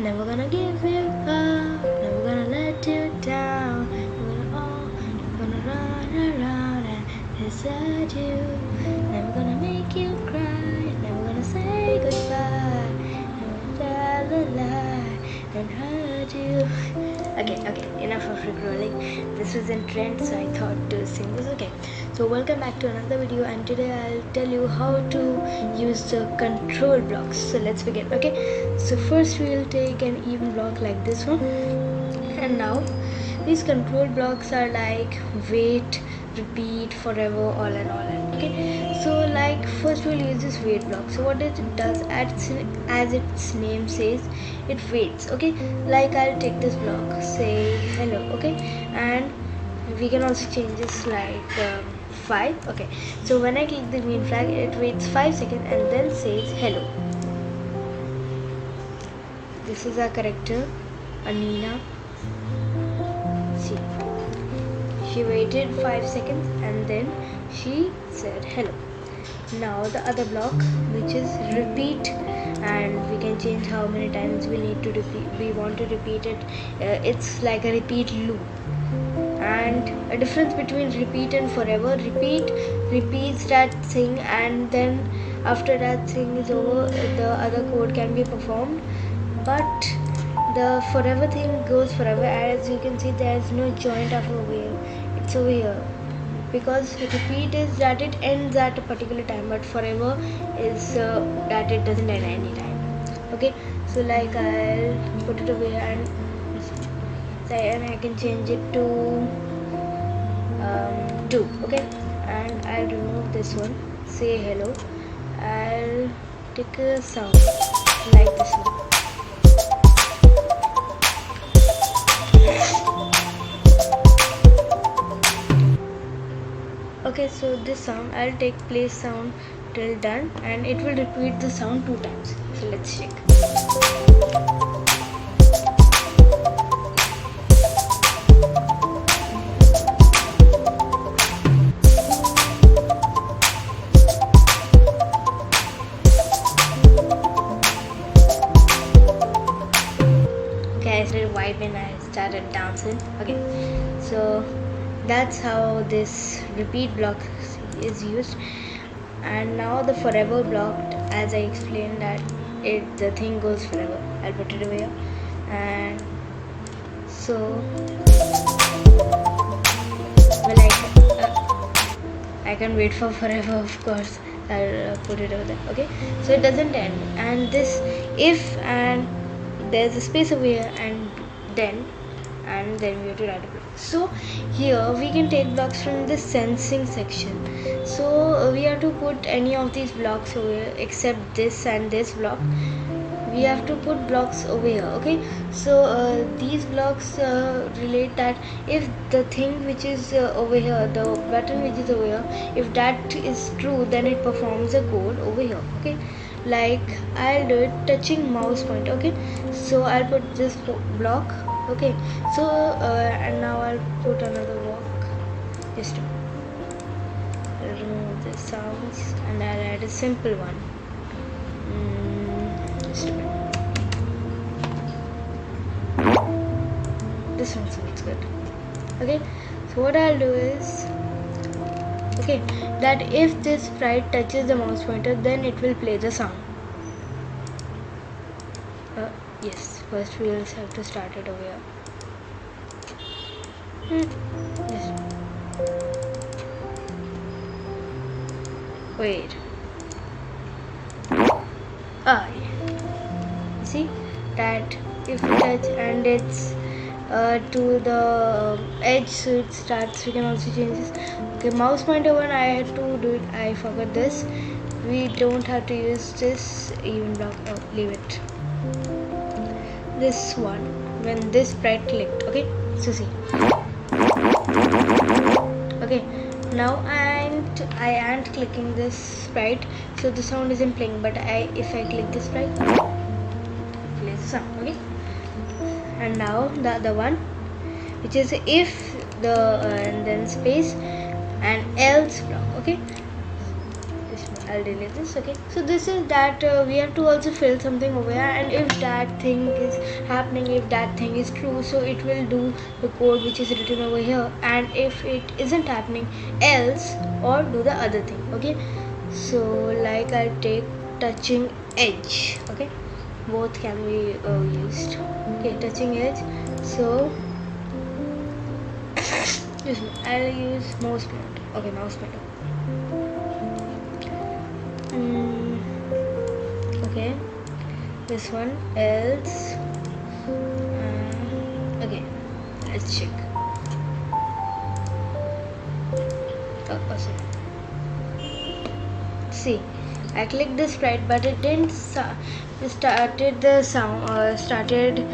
Never gonna give you up, never gonna let you down. Never gonna run around and desert you. Never gonna make you cry, never gonna say goodbye. Never tell a lie and hurt you. Okay, enough of Rickrolling. This was in trend, so I thought to sing this. Okay, so welcome back to another video, and today I'll tell you how to use the control blocks. So let's begin. Okay, so first we will take an even block like this one, and now these control blocks are like wait, repeat, forever, all and all. Okay, so like first we'll use this wait block. So what it does, as its name says, it waits. Okay, like I'll take this block, say hello. Okay, and we can also change this like 5. Okay, so when I click the green flag, it waits 5 seconds and then says hello. This is our character Anina. See, she waited 5 seconds and then she said hello. Now the other block, which is repeat, and we can change how many times we need to repeat. We want to repeat it. It's like a repeat loop. And a difference between repeat and forever: repeat repeats that thing, and then after that thing is over, the other code can be performed. But the forever thing goes forever. As you can see, there is no joint over here. It's over here, because repeat is that it ends at a particular time, but forever is that it doesn't end any time. Okay, so like I'll put it over here, and I can change it to 2. Okay, and I'll remove this one, say hello. I'll take a sound like this one. Okay, so this sound, I'll take play sound till done, and it will repeat the sound 2 times. So let's check. Okay, I started vibing, I started dancing. Okay, so that's how this repeat block is used. And now the forever block, as I explained, that the thing goes forever. I'll put it over here, and so well, I can wait for forever, of course. I'll put it over there. Okay, so it doesn't end, and this if and there's a space over here, and then we have to write a block. So here we can take blocks from the sensing section. So we have to put any of these blocks over here except this and this block. We have to put blocks over here. Okay, so these blocks relate that if the thing which is over here, the button which is over here, if that is true, then it performs a code over here. Okay, like I'll do it touching mouse pointer. Okay, so I'll put this block. Okay, so and now I'll put another block. Just to remove the sounds, and I'll add a simple one. Just a minute. This one sounds good. Okay, so what I'll do is, okay, that if this sprite touches the mouse pointer, then it will play the sound. Yes, first we will have to start it over here. Yes. Wait. Yeah. See that if we touch and it's to the edge, so it starts. We can also change this. Okay, mouse pointer one, I had to do it. I forgot this. We don't have to use this even block. Oh, leave it. This one, when this sprite clicked. Okay, so see. Okay, now I am clicking this sprite, so the sound isn't playing, but if I click this sprite, it plays the sound. Okay, and now the other one, which is if the and then space and else block. Okay, this one. I'll delete this. Okay, so this is that we have to also fill something over here, and if that thing is happening, if that thing is true, so it will do the code which is written over here, and if it isn't happening, else or do the other thing. Okay, so like I'll take touching edge. Okay, both can be used. Okay, touching edge. So I'll use mouse pointer. Okay, mouse pointer. Okay, this one, else. Okay, let's check. Sorry. See, I clicked the sprite, but it didn't started the sound. Started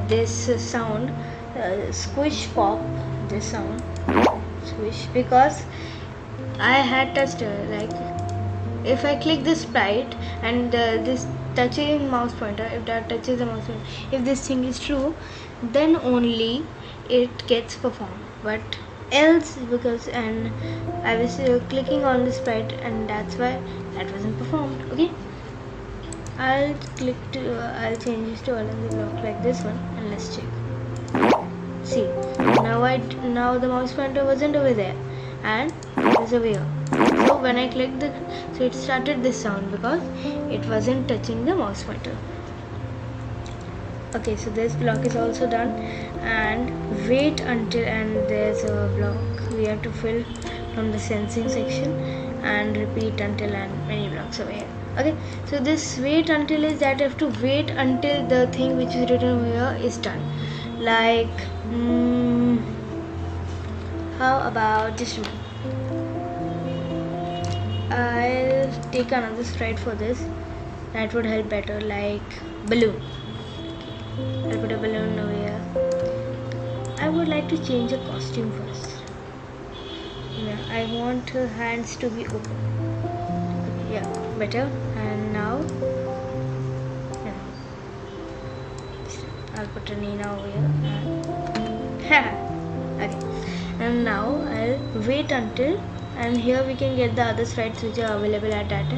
this sound, squish pop. This sound, squish, because I had touched like. If I click the sprite and this touching mouse pointer, if that touches the mouse pointer, if this thing is true, then only it gets performed. But else, because and I was clicking on the sprite, and that's why that wasn't performed. Okay, I'll change this to Alonzo block like this one, and let's check. See, now the mouse pointer wasn't over there, and it is over here. So when I clicked so it started this sound because it wasn't touching the mouse pointer. Okay, so this block is also done, and wait until, and there's a block we have to fill from the sensing section, and repeat until, and many blocks over here. Okay, so this wait until is that I have to wait until the thing which is written over here is done. Like how about this one? I'll take another sprite for this. That would help better, like balloon. I'll put a balloon over here. I would like to change the costume first. Yeah, I want her hands to be open. Yeah, better. And now, I'll put a Nina over here. Okay. And now I'll wait until. And here we can get the other sprites which are available at that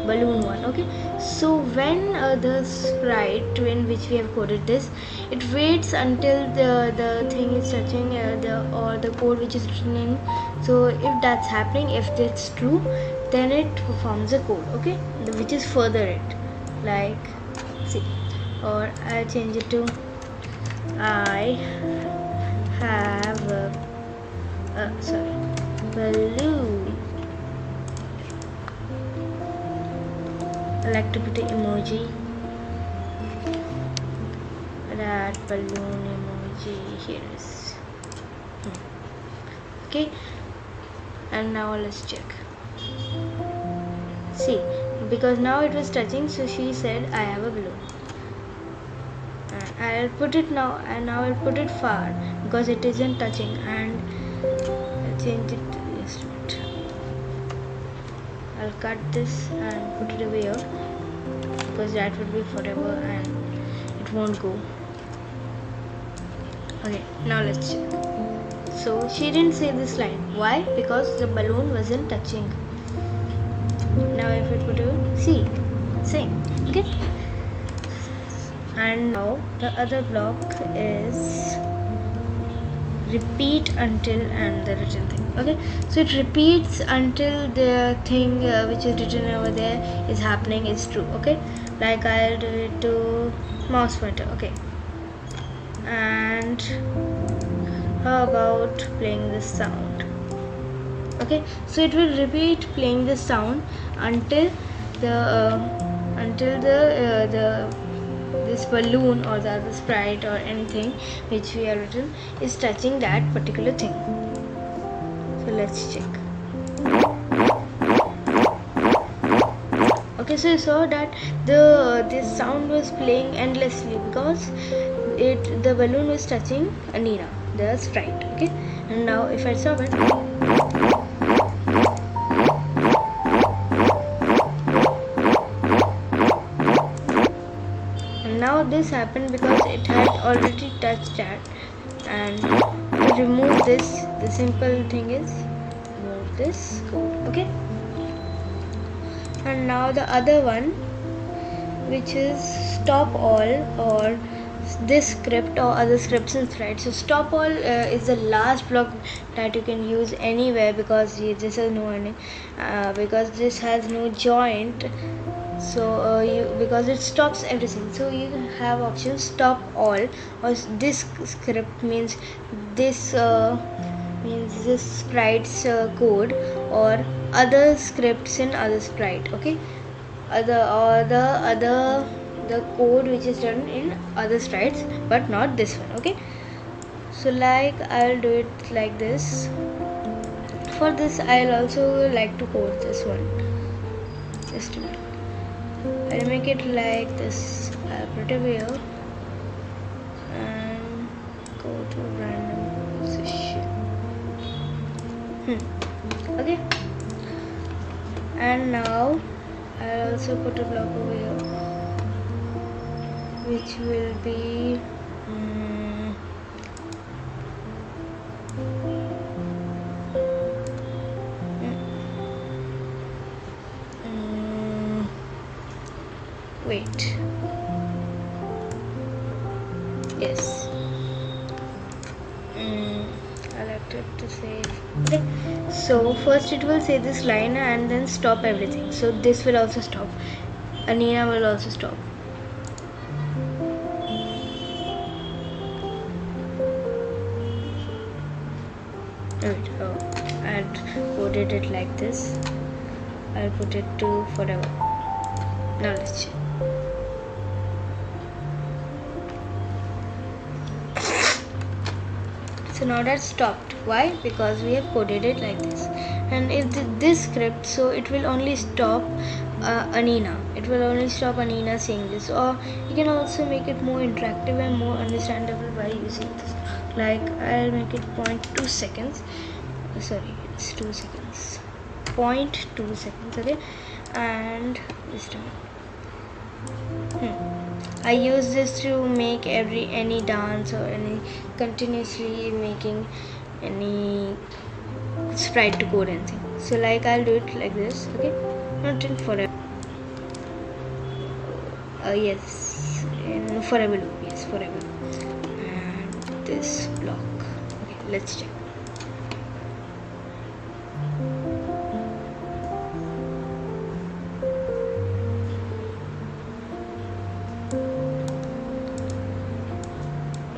balloon one. Okay, so when the sprite in which we have coded this, it waits until the thing is touching the code which is written in. So if that's happening, if it's true, then it performs the code. Okay, which is further it, like see, or I change it to I have balloon. I like to put an emoji. That balloon emoji here is. Okay, and now let's check. See, because now it was touching, so she said I have a balloon. I'll put it now, and now I'll put it far because it isn't touching, and I'll change it to this one. I'll cut this and put it over here because that would be forever and it won't go. Okay, now let's check. So she didn't say this line. Why? Because the balloon wasn't touching. Now if it put it, see, same. Okay. And now the other block is repeat until and the written thing. Okay, so it repeats until the thing which is written over there is happening, is true. Okay, like I'll do it to mouse pointer. Okay, and how about playing this sound? Okay, so it will repeat playing this sound until this balloon or the other sprite or anything which we have written is touching that particular thing. So let's check. Okay, so you saw that this sound was playing endlessly because the balloon was touching Nina, the sprite. Okay, and now if I stop it, now this happened because it had already touched that. And to remove this, the simple thing is remove this code. Okay, And now the other one, which is stop all, or this script or other scripts and threads. So stop all is the last block that you can use anywhere, because this has no ending, because this has no joint. So because it stops everything, so you have option stop all, or this script means this sprite's code, or other scripts in other sprite. Okay, the code which is done in other sprites, but not this one. Okay, so like I'll do it like this. For this I'll also like to code this one. Just a minute. I'll make it like this. I'll put it here and go to random position. Okay, and now I'll also put a block over here, which will be wait, yes, I like it to save. Okay, so first it will say this line and then stop everything. So this will also stop. Anina will also stop. Wait, I had coded it like this. I'll put it to forever. Now let's check. So now that's stopped. Why? Because we have coded it like this. And if this script, so it will only stop Anina. It will only stop Anina saying this. Or you can also make it more interactive and more understandable by using this. Like I'll make it 0.2 seconds. Sorry, it's 2 seconds. 0.2 seconds. Okay, and this time. I use this to make any dance or any continuously making any sprite to code anything. So like I'll do it like this. Okay, not in forever. Yes, in forever loop. Yes, forever. And this block. Okay, let's check.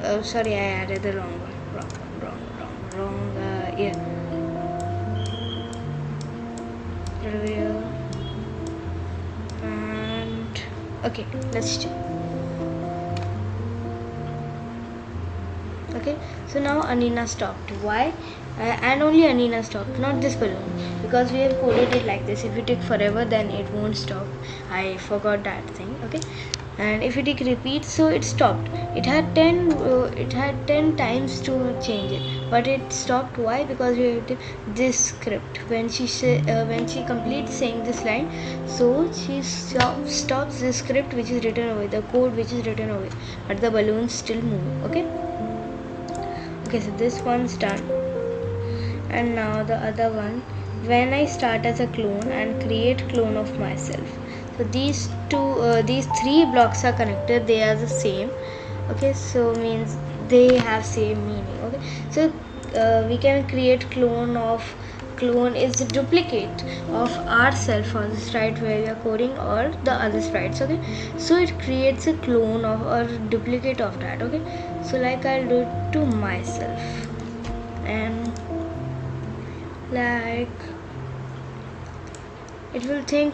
Oh, sorry, I added the wrong one. Wrong. Yeah. Review. And okay, let's check. Okay, so now Anina stopped. Why? And only Anina stopped, not this balloon, because we have coded it like this. If you take forever, then it won't stop. I forgot that thing. Okay, and if you take repeat, so it stopped. It had 10 times to change it, but it stopped. Why? Because we have this script. When she completes saying this line, so she stops the script which is written away, the code which is written away, but the balloons still move. Okay, so this one's done. And now the other one, when I start as a clone and create clone of myself. So these three blocks are connected, they are the same. Okay, so means they have same meaning. Okay, so we can create clone is a duplicate of ourself on the sprite where we are coding, or the other sprites. Okay, so it creates a clone of or duplicate of that. Okay, so like I'll do it to myself, and like it will think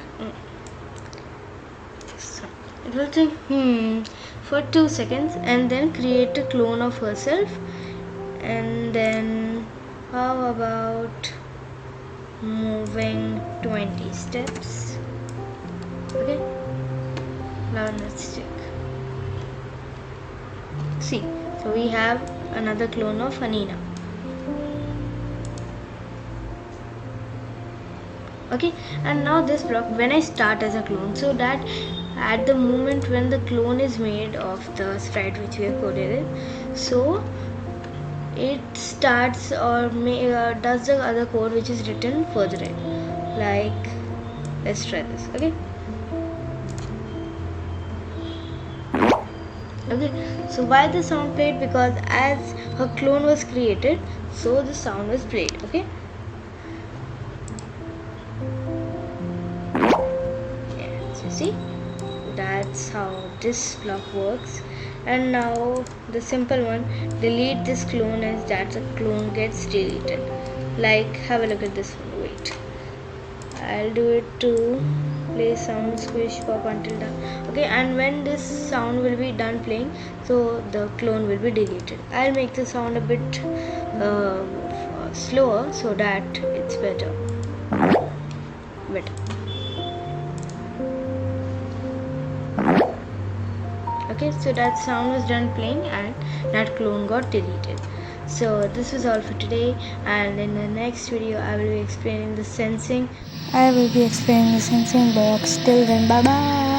for 2 seconds, and then create a clone of herself. And then how about moving 20 steps? Okay, now let's check. See, so we have another clone of Anina. Okay, and now this block, when I start as a clone, so that at the moment when the clone is made of the sprite which we have coded in, so it starts or does the other code which is written further in. Like let's try this. Okay, so why the sound played? Because as her clone was created, so the sound was played. Okay, yeah, so see, that's how this block works. And now the simple one, delete this clone, is that the clone gets deleted. Like, have a look at this one. Wait, I'll do it to play sound squish pop until done. Okay, and when this sound will be done playing, so the clone will be deleted. I'll make the sound a bit slower so that it's better. Okay, so that sound was done playing and that clone got deleted. So this was all for today, and in the next video I will be explaining the sensing box. Till then, bye bye.